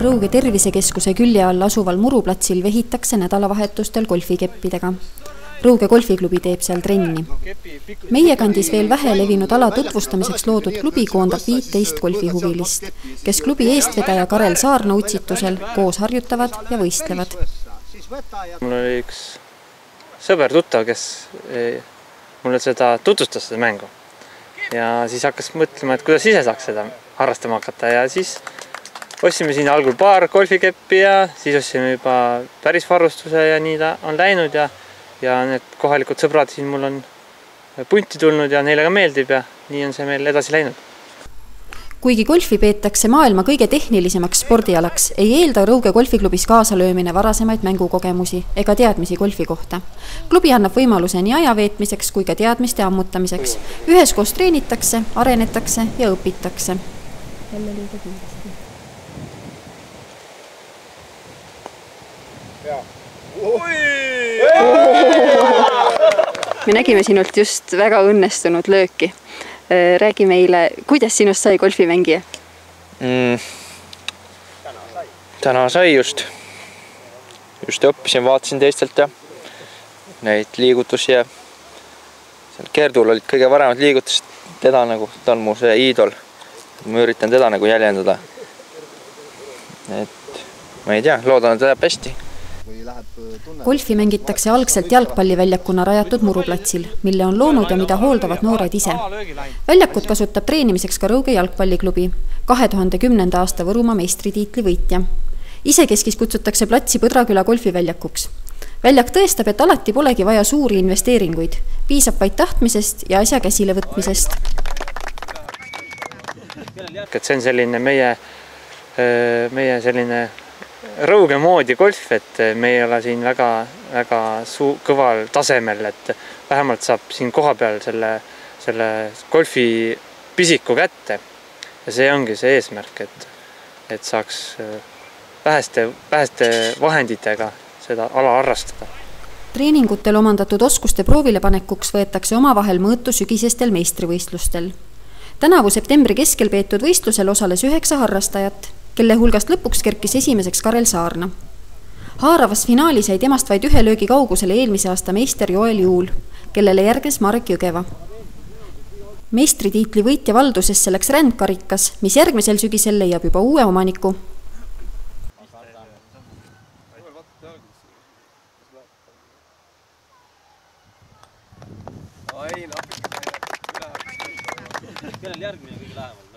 Rõuge tervisekeskuse külje all asuval muruplatsil vehitakse nädalavahetustel golfikeppidega. Rõuge golfiklubi teeb seal trenni. Meie kandis veel vähe levinud ala tutvustamiseks loodud klubi koondab 15 golfihuvilist, kes klubi eestvedaja Karel Saarna utsitusel koos harjutavad ja võistlevad. Mul oli üks sõber tuttav, kes mulle seda tutvustas seda mängu. Ja siis hakkas mõtlema, et kuidas ise saaks seda harrastama hakata. Ja siis ostsime siin algul paar golfikeppi ja siis ostsime juba päris varustuse ja nii ta on läinud ja need kohalikud sõbrad siin mul on punti tulnud ja neile ka meeldib ja nii on see meil edasi läinud. Kuigi golfi peetakse maailma kõige tehnilisemaks spordialaks, ei eelda Rõuge golfiklubis kaasalöömine varasemaid mängukogemusi ega teadmisi golfi kohta. Klubi annab võimaluse nii aja veetmiseks kui ka teadmiste ammutamiseks. Üheskoos treenitakse, arenetakse ja õpitakse. Me nägime sinult just väga õnnestunud lööki. Räägi meile, kuidas sinust sai golfimängija? Täna sai just õppisin, vaatasin teistelt ja neid liigutusi ja Gerdul olid kõige varemad liigutused, teda nagu, ta on mu see iidol. Ma üritan teda nagu jäljendada. Et ma ei tea, loodan, et ta jääb hästi. Golfi mängitakse algselt jalgpalliväljakuna rajatud muruplatsil, mille on loonud ja mida hooldavad noored ise. Väljakut kasutab treenimiseks ka Rõuge jalgpalliklubi, 2010. aasta Võrumaa meistritiitli võitja. Isekeskis kutsutakse platsi Põdraküla golfiväljakuks. Väljak tõestab, et alati polegi vaja suuri investeeringuid, piisab vaid tahtmisest ja asja käsile võtmisest. See on selline meie selline Rõuge moodi golf, et me ei ole siin väga kõval tasemel, et vähemalt saab siin koha peal selle golfi pisiku kätte. Ja see ongi see eesmärk, et saaks väheste vahenditega seda ala harrastada. Treeningutel omandatud oskuste proovile panekuks võetakse omavahel mõõtu sügisestel meistrivõistlustel. Tänavu septembri keskel peetud võistlusel osales 9 harrastajat, kelle hulgast lõpuks kerkis esimeseks Karel Saarna. Haaravas finaalis jäi temast vaid 1 löögi kaugusele eelmise aasta meister Joel Juul, kellele järgnes Marek Jõgeva. Meistritiitli võitja valdusesse läks rändkarikas, mis järgmisel sügisel leiab juba uue omaniku. Kellel järgmine kõige lähemal?